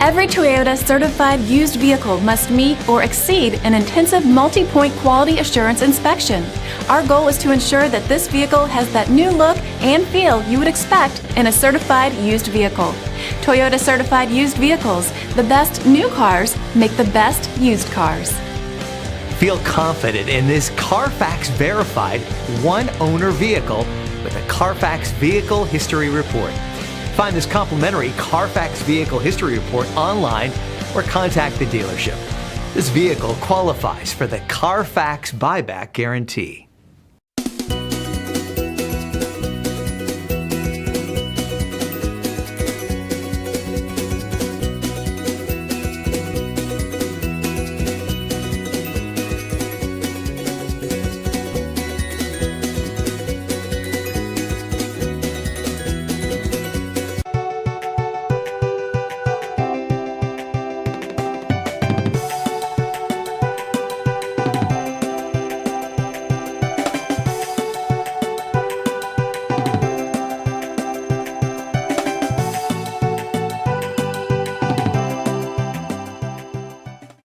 Every Toyota certified used vehicle must meet or exceed an intensive multi-point quality assurance inspection. Our goal is to ensure that this vehicle has that new look and feel you would expect in a certified used vehicle. Toyota certified used vehicles, the best new cars make the best used cars. Feel confident in this Carfax verified one-owner vehicle with a Carfax Vehicle History Report. Find this complimentary Carfax Vehicle History Report online or contact the dealership. This vehicle qualifies for the Carfax Buyback Guarantee.